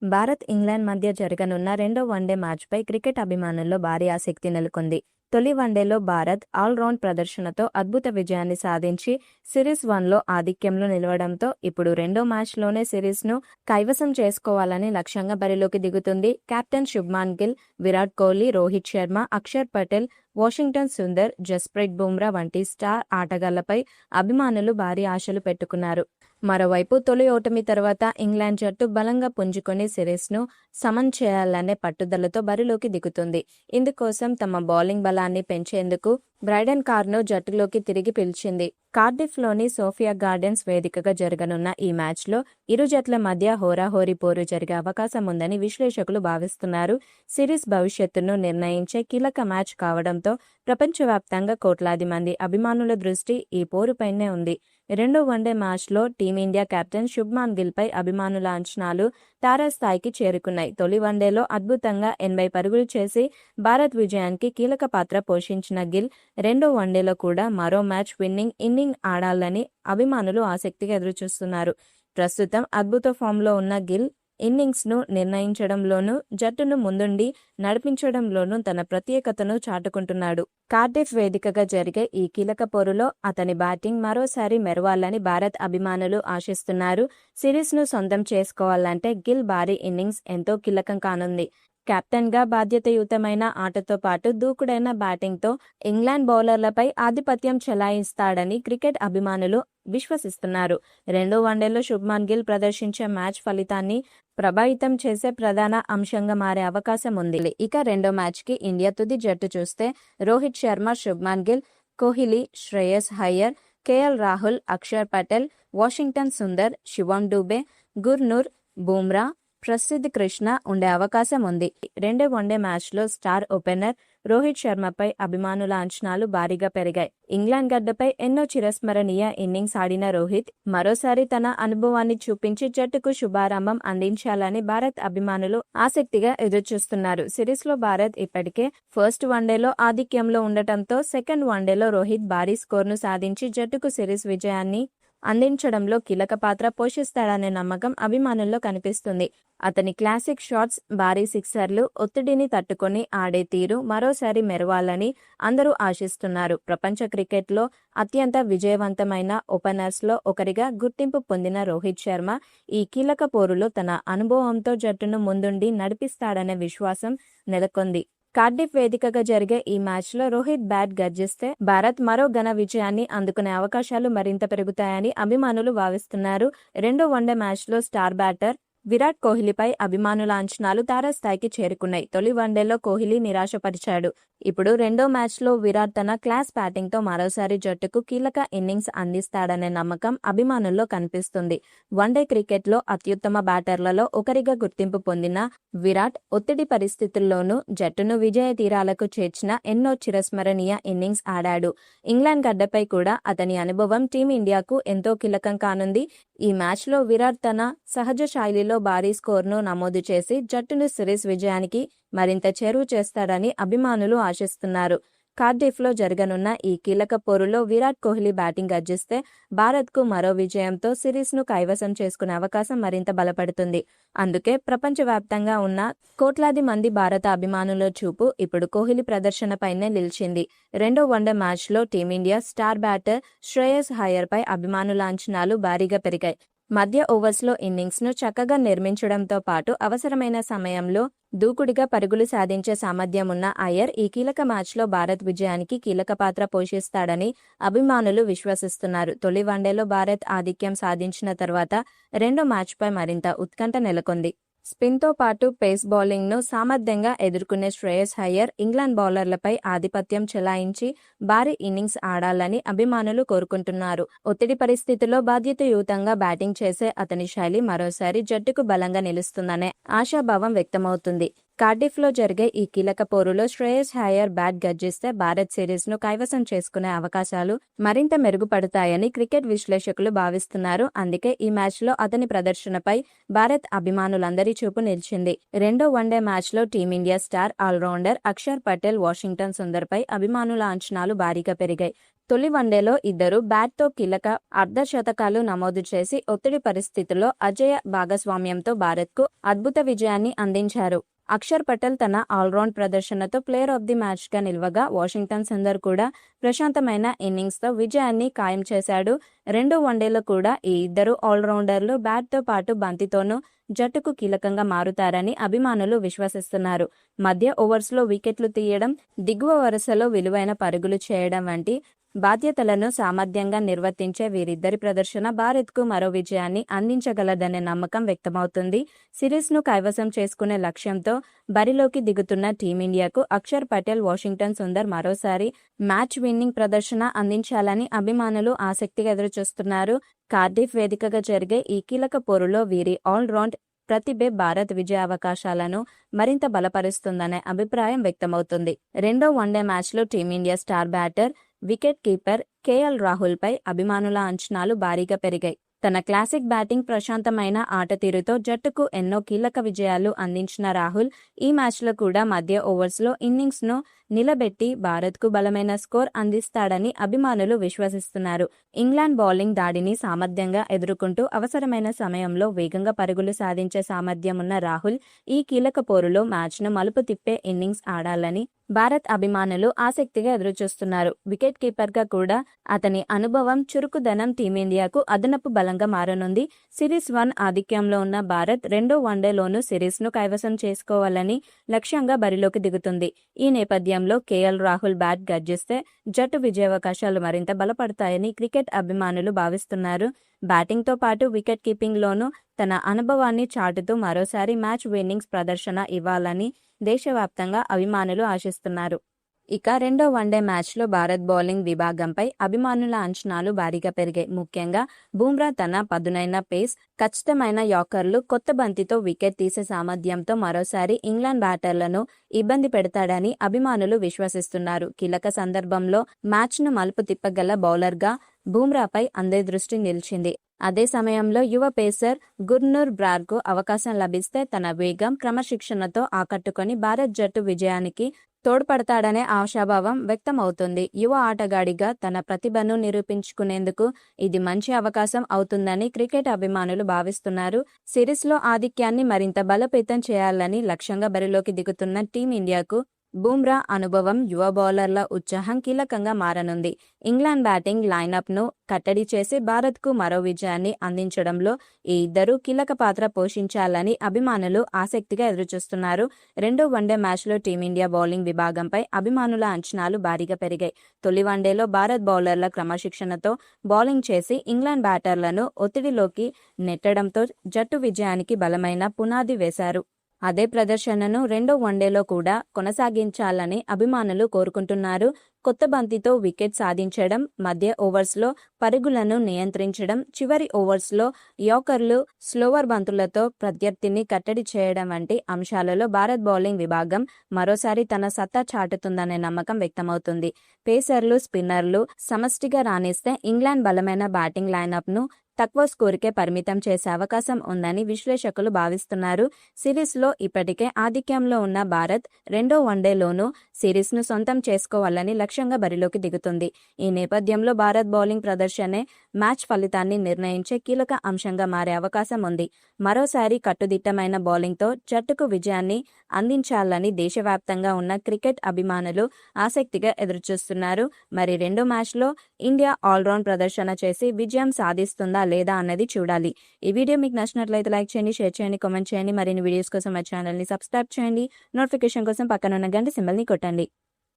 Bharat, England మధ్య జరగనున్న రెండో వన్డే మ్యాచ్పై క్రికెట్ అభిమానుల్లో భారీ ఆసక్తి నెలకొంది. తొలి వన్డేలో భారత్ ఆల్రౌండ్ ప్రదర్శనతో అద్భుత విజయాన్ని సాధించి సిరీస్ 1లో ఆధిక్యంలో నిలవడంతో ఇప్పుడు రెండో మ్యాచ్లోనే సిరీస్ను కైవసం చేసుకోవాలని లక్ష్యంగా బరిలోకి దిగుతుంది. కెప్టెన్ శుభ్మాన్ గిల్, విరాట్ కోహ్లీ, రోహిత్ శర్మ, అక్షర్ పటేల్, వాషింగ్టన్ సుందర్, జస్ప్రీత్ బుమ్రా వంటి స్టార్ ఆటగాళ్లపై అభిమానులు భారీ ఆశలు పెట్టుకున్నారు. మరోవైపు తొలి ఓటమి తర్వాత ఇంగ్లాండ్ జట్టు బలంగా పుంజుకొని సిరీస్ను సమన్ చేయాలనే పట్టుదలతో బరిలోకి దిగుతుంది. ఇందుకోసం తమ బౌలింగ్ బలాన్ని పెంచేందుకు బ్రైడెన్ కార్ను జట్టులోకి తిరిగి పిలిచింది. కార్డిఫ్లోని సోఫియా గార్డెన్స్ వేదికగా జరగనున్న ఈ మ్యాచ్లో ఇరు జట్ల మధ్య హోరాహోరీ పోరు జరిగే అవకాశం ఉందని విశ్లేషకులు భావిస్తున్నారు. సిరీస్ భవిష్యత్తును నిర్ణయించే కీలక మ్యాచ్ కావడంతో ప్రపంచవ్యాప్తంగా కోట్లాది మంది అభిమానుల దృష్టి ఈ పోరుపైనే ఉంది. రెండో వన్డే మ్యాచ్లో టీమిండియా కెప్టెన్ శుభ్మాన్ గిల్పై అభిమానుల అంచనాలు తారాస్థాయికి చేరుకున్నాయి. తొలి వన్డేలో అద్భుతంగా 80 పరుగులు చేసి భారత్ విజయానికి కీలక పాత్ర పోషించిన గిల్ రెండో వన్డేలో కూడా మరో మ్యాచ్ విన్నింగ్ ఇన్నింగ్ ఆడాలని అభిమానులు ఆసక్తిగా ఎదురుచూస్తున్నారు. ప్రస్తుతం అద్భుత ఫామ్లో ఉన్న గిల్ ఇన్నింగ్స్ను నిర్ణయించడంలోనూ జట్టును ముందుండి నడిపించడంలోనూ తన ప్రత్యేకతను చాటుకుంటున్నాడు. కార్డిఫ్ వేదికగా జరిగే ఈ కీలక పోరులో అతని బ్యాటింగ్ మరోసారి మెరవాలని భారత్ అభిమానులు ఆశిస్తున్నారు. సిరీస్ను సొంతం చేసుకోవాలంటే గిల్ భారీ ఇన్నింగ్స్ ఎంతో కీలకం కానుంది. కెప్టెన్గా బాధ్యతాయుతమైన ఆటతో పాటు దూకుడైన బ్యాటింగ్తో ఇంగ్లాండ్ బౌలర్లపై ఆధిపత్యం చెలాయిస్తాడని క్రికెట్ అభిమానులు విశ్వసిస్తున్నారు. రెండో వన్డేలో శుభ్మాన్ గిల్ ప్రదర్శించే మ్యాచ్ ఫలితాన్ని ప్రభావితం చేసే ప్రధాన అంశంగా మారే అవకాశం ఉంది. ఇక రెండో మ్యాచ్కి ఇండియా తుది జట్టు చూస్తే రోహిత్ శర్మ, శుభ్మాన్ గిల్, కోహ్లీ, శ్రేయస్ అయ్యర్, కేఎల్ రాహుల్, అక్షర్ పటేల్, వాషింగ్టన్ సుందర్, శివం డూబే, గుర్నూర్, బుమ్రా, ప్రసిద్ధ్ కృష్ణ ఉండే అవకాశం ఉంది. రెండో వన్డే మ్యాచ్లో స్టార్ ఓపెనర్ రోహిత్ శర్మపై అభిమానుల అంచనాలు భారీగా పెరిగాయి. ఇంగ్లాండ్ గడ్డపై ఎన్నో చిరస్మరణీయ ఇన్నింగ్స్ ఆడిన రోహిత్ మరోసారి తన అనుభవాన్ని చూపించి జట్టుకు శుభారంభం అందించాలని భారత్ అభిమానులు ఆసక్తిగా ఎదురుచూస్తున్నారు. సిరీస్లో భారత్ ఇప్పటికే ఫస్ట్ వన్డేలో ఆధిక్యంలో ఉండటంతో సెకండ్ వన్డేలో రోహిత్ భారీ స్కోర్ను సాధించి జట్టుకు సిరీస్ విజయాన్ని అందించడంలో కీలక పాత్ర పోషిస్తాడనే నమ్మకం అభిమానుల్లో కనిపిస్తుంది. అతని క్లాసిక్ షాట్స్, భారీ సిక్సర్లు, ఒత్తిడిని తట్టుకొని ఆడే తీరు మరోసారి మెరవాలని అందరూ ఆశిస్తున్నారు. ప్రపంచ క్రికెట్లో అత్యంత విజయవంతమైన ఓపెనర్స్లో ఒకరిగా గుర్తింపు పొందిన రోహిత్ శర్మ ఈ కీలక పోరులో తన అనుభవంతో జట్టును ముందుండి నడిపిస్తాడనే విశ్వాసం నెలకొంది. కార్డిఫ్ వేదికగా జరిగే ఈ మ్యాచ్లో రోహిత్ బ్యాట్ గర్జిస్తే భారత్ మరో ఘన విజయాన్ని అందుకునే అవకాశాలు మరింత పెరుగుతాయని అభిమానులు భావిస్తున్నారు. రెండో వన్డే మ్యాచ్లో స్టార్ బ్యాటర్ విరాట్ కోహ్లీపై అభిమానుల అంచనాలు తారాస్థాయికి చేరుకున్నాయి. తొలి వన్డేలో కోహ్లీ నిరాశపరిచాడు. ఇప్పుడు రెండో మ్యాచ్లో విరాట్ తన క్లాస్ బ్యాటింగ్తో మరోసారి జట్టుకు కీలక ఇన్నింగ్స్ అందిస్తాడనే నమ్మకం అభిమానుల్లో కనిపిస్తుంది. వన్డే క్రికెట్లో అత్యుత్తమ బ్యాటర్లలో ఒకరిగా గుర్తింపు పొందిన విరాట్ ఒత్తిడి పరిస్థితుల్లోనూ జట్టును విజయ తీరాలకు చేర్చిన ఎన్నో చిరస్మరణీయ ఇన్నింగ్స్ ఆడాడు. ఇంగ్లాండ్ గడ్డపై కూడా అతని అనుభవం టీమిండియాకు ఎంతో కీలకం కానుంది. ఈ మ్యాచ్లో విరాట్ తన సహజ శైలిలో భారీ స్కోర్ను నమోదు చేసి జట్టును సిరీస్ విజయానికి మరింత చేరువ చేస్తాడని అభిమానులు ఆశిస్తున్నారు. కార్డిఫ్లో జరగనున్న ఈ కీలక పోరులో విరాట్ కోహ్లీ బ్యాటింగ్ గర్జిస్తే భారత్కు మరో విజయంతో సిరీస్ను కైవసం చేసుకునే అవకాశం మరింత బలపడుతుంది. అందుకే ప్రపంచవ్యాప్తంగా ఉన్న కోట్లాది మంది భారత అభిమానుల చూపు ఇప్పుడు కోహ్లీ ప్రదర్శనపైనే నిలిచింది. రెండో వన్డే మ్యాచ్లో టీమిండియా స్టార్ బ్యాటర్ శ్రేయస్ అయ్యర్పై అభిమానుల అంచనాలు భారీగా పెరిగాయి. మధ్య ఓవర్స్లో ఇన్నింగ్స్ను చక్కగా నిర్మించడంతో పాటు అవసరమైన సమయంలో దూకుడుగా పరుగులు సాధించే సామర్థ్యం ఉన్న అయ్యర్ ఈ కీలక మ్యాచ్లో భారత్ విజయానికి కీలక పాత్ర పోషిస్తాడని అభిమానులు విశ్వసిస్తున్నారు. తొలి వన్డేలో భారత్ ఆధిక్యం సాధించిన తర్వాత రెండో మ్యాచ్పై మరింత ఉత్కంఠ నెలకొంది. స్పిన్తో పాటు పేస్ బౌలింగ్ను సామర్థ్యంగా ఎదుర్కొనే శ్రేయస్ అయ్యర్ ఇంగ్లాండ్ బౌలర్లపై ఆధిపత్యం చెలాయించి భారీ ఇన్నింగ్స్ ఆడాలని అభిమానులు కోరుకుంటున్నారు. ఒత్తిడి పరిస్థితుల్లో బాధ్యతాయుతంగా బ్యాటింగ్ చేసే అతని శైలి మరోసారి జట్టుకు బలంగా నిలుస్తుందనే ఆశాభావం వ్యక్తమవుతుంది. కార్డిఫ్లో జరిగే ఈ కీలక పోరులో శ్రేయస్ అయ్యర్ బ్యాట్ గర్జిస్తే భారత్ సిరీస్ను కైవసం చేసుకునే అవకాశాలు మరింత మెరుగుపడతాయని క్రికెట్ విశ్లేషకులు భావిస్తున్నారు. అందుకే ఈ మ్యాచ్లో అతని ప్రదర్శనపై భారత్ అభిమానులందరి చూపు నిలిచింది. రెండో వన్డే మ్యాచ్లో team India star allrounder Akshar Patel, Washington సుందర్పై అభిమానుల అంచనాలు భారీగా పెరిగాయి. తొలి వన్డేలో ఇద్దరు బ్యాట్తో కీలక అర్ధశతకాలు నమోదు చేసి ఒత్తిడి పరిస్థితుల్లో అజేయ భాగస్వామ్యంతో భారత్కు అద్భుత విజయాన్ని అందించారు. అక్షర్ పటేల్ తన ఆల్రౌండ్ ప్రదర్శనతో ప్లేయర్ ఆఫ్ ది మ్యాచ్గా నిలవగా వాషింగ్టన్ సుందర్ కూడా ప్రశాంతమైన ఇన్నింగ్స్తో విజయాన్ని ఖాయం చేశాడు. రెండో వన్డేలో కూడా ఈ ఇద్దరు ఆల్రౌండర్లు బ్యాట్తో పాటు బంతితోనూ జట్టుకు కీలకంగా మారుతారని అభిమానులు విశ్వసిస్తున్నారు. మధ్య ఓవర్స్లో వికెట్లు తీయడం, దిగువ వరుసలో విలువైన పరుగులు చేయడం వంటి బాధ్యతలను సామర్థ్యంగా నిర్వర్తించే వీరిద్దరి ప్రదర్శన భారత్కు మరో విజయాన్ని అందించగలదనే నమ్మకం వ్యక్తమవుతుంది. సిరీస్ను కైవసం చేసుకునే లక్ష్యంతో బరిలోకి దిగుతున్న టీమిండియాకు అక్షర్ పటేల్, వాషింగ్టన్ సుందర్ మరోసారి మ్యాచ్ విన్నింగ్ ప్రదర్శన అందించాలని అభిమానులు ఆసక్తిగా ఎదురుచూస్తున్నారు. కార్డిఫ్ వేదికగా జరిగే ఈ కీలక పోరులో వీరి ఆల్రౌండ్ ప్రతిభే భారత్ విజయావకాశాలను మరింత బలపరుస్తుందనే అభిప్రాయం వ్యక్తమవుతుంది. రెండో వన్డే మ్యాచ్లో team India star batter, wicket keeper KL రాహుల్పై అభిమానుల అంచనాలు భారీగా పెరిగాయి. తన క్లాసిక్ బ్యాటింగ్, ప్రశాంతమైన ఆట తీరుతో జట్టుకు ఎన్నో కీలక విజయాలు అందించిన రాహుల్ ఈ మ్యాచ్లో కూడా మధ్య ఓవర్స్లో ఇన్నింగ్స్ను నిలబెట్టి భారత్కు బలమైన స్కోర్ అందిస్తాడని అభిమానులు విశ్వసిస్తున్నారు. ఇంగ్లాండ్ బౌలింగ్ దాడిని సామర్థ్యంగా ఎదుర్కొంటూ అవసరమైన సమయంలో వేగంగా పరుగులు సాధించే సామర్థ్యం ఉన్న రాహుల్ ఈ కీలక పోరులో మ్యాచ్ను మలుపు తిప్పే ఇన్నింగ్స్ ఆడాలని భారత్ అభిమానులు ఆసక్తిగా ఎదురుచూస్తున్నారు. వికెట్ కీపర్గా కూడా అతని అనుభవం, చురుకుదనం టీమిండియాకు అదనపు బలంగా మారనుంది. సిరీస్ 1 ఆధిక్యంలో ఉన్న భారత్ రెండో వన్డేలోనూ సిరీస్ను కైవసం చేసుకోవాలని లక్ష్యంగా బరిలోకి దిగుతుంది. ఈ నేపథ్యంలో కేఎల్ రాహుల్ బ్యాట్ గర్జిస్తే జట్టు విజయావకాశాలు మరింత బలపడతాయని క్రికెట్ అభిమానులు భావిస్తున్నారు. బ్యాటింగ్తో పాటు వికెట్ కీపింగ్లోనూ తన అనుభవాన్ని చాటుతూ మరోసారి మ్యాచ్ విన్నింగ్స్ ప్రదర్శన ఇవ్వాలని దేశవ్యాప్తంగా అభిమానులు ఆశిస్తున్నారు. ఇక రెండో వన్డే మ్యాచ్లో భారత్ బౌలింగ్ విభాగంపై అభిమానుల అంచనాలు భారీగా పెరిగాయి. ముఖ్యంగా బుమ్రా తన పదునైన పేస్, ఖచ్చితమైన యార్కర్లు, కొత్త బంతితో వికెట్ తీసే సామర్థ్యంతో మరోసారి ఇంగ్లాండ్ బ్యాటర్లను ఇబ్బంది పెడతాడని అభిమానులు విశ్వసిస్తున్నారు. కీలక సందర్భంలో మ్యాచ్ను మలుపు తిప్పగల బౌలర్గా బుమ్రాపై అందరి దృష్టి నిలిచింది. అదే సమయంలో యువ పేసర్ గుర్నూర్ బ్రార్కు అవకాశం లభిస్తే తన వేగం, క్రమశిక్షణతో ఆకట్టుకొని భారత్ జట్టు విజయానికి తోడ్పడతాడనే ఆశాభావం వ్యక్తమవుతుంది. యువ ఆటగాడిగా తన ప్రతిభను నిరూపించుకునేందుకు ఇది మంచి అవకాశం అవుతుందని క్రికెట్ అభిమానులు భావిస్తున్నారు. సిరీస్లో ఆధిక్యాన్ని మరింత బలోపేతం చేయాలని లక్ష్యంగా బరిలోకి దిగుతున్న టీమిండియాకు బుమ్రా అనుభవం, యువ బౌలర్ల ఉత్సాహం కీలకంగా మారనుంది. ఇంగ్లాండ్ బ్యాటింగ్ లైనప్ను కట్టడి చేసి భారత్కు మరో విజయాన్ని అందించడంలో ఈ ఇద్దరు కీలక పాత్ర పోషించాలని అభిమానులు ఆసక్తిగా ఎదురుచూస్తున్నారు. రెండో వన్డే మ్యాచ్లో టీమిండియా బౌలింగ్ విభాగంపై అభిమానుల అంచనాలు భారీగా పెరిగాయి. తొలి వన్డేలో భారత్ బౌలర్ల క్రమశిక్షణతో బౌలింగ్ చేసి ఇంగ్లాండ్ బ్యాటర్లను ఒత్తిడిలోకి నెట్టడంతో జట్టు విజయానికి బలమైన పునాది వేశారు. అదే ప్రదర్శనను రెండో వన్డేలో కూడా కొనసాగించాలని అభిమానులు కోరుకుంటున్నారు. కొత్త బంతితో వికెట్ సాధించడం, మధ్య ఓవర్స్లో పరుగులను నియంత్రించడం, చివరి ఓవర్స్లో యార్కర్లు, స్లోవర్ బంతులతో ప్రత్యర్థిని కట్టడి చేయడం వంటి అంశాలలో భారత్ బౌలింగ్ విభాగం మరోసారి తన సత్తా చాటుతుందనే నమ్మకం వ్యక్తమవుతుంది. పేసర్లు, స్పిన్నర్లు సమష్టిగా రాణిస్తే ఇంగ్లాండ్ బలమైన బ్యాటింగ్ లైనప్ను తక్కువ స్కోరుకే పరిమితం చేసే అవకాశం ఉందని విశ్లేషకులు భావిస్తున్నారు. సిరీస్లో ఇప్పటికే ఆధిక్యంలో ఉన్న భారత్ రెండో వన్డేలోనూ సిరీస్ను సొంతం చేసుకోవాలని లక్ష్యంగా బరిలోకి దిగుతుంది. ఈ నేపథ్యంలో భారత్ బౌలింగ్ ప్రదర్శనే మ్యాచ్ ఫలితాన్ని నిర్ణయించే కీలక అంశంగా మారే అవకాశం ఉంది. మరోసారి కట్టుదిట్టమైన బౌలింగ్తో జట్టుకు విజయాన్ని అందించాలని దేశవ్యాప్తంగా ఉన్న క్రికెట్ అభిమానులు ఆసక్తిగా ఎదురుచూస్తున్నారు. మరి రెండో మ్యాచ్లో ఇండియా ఆల్రౌండ్ ప్రదర్శన చేసి విజయం సాధిస్తుందా లేదా అన్నది చూడాలి. ఈ వీడియో మీకు నచ్చినట్లయితే లైక్ చేయండి, షేర్ చేయండి, కామెంట్ చేయండి. మరిన్ని వీడియోస్ కోసం మా ఛానల్ని సబ్స్క్రైబ్ చేయండి. నోటిఫికేషన్ కోసం పక్కన ఉన్న గంట సింబల్ని కొట్టండి.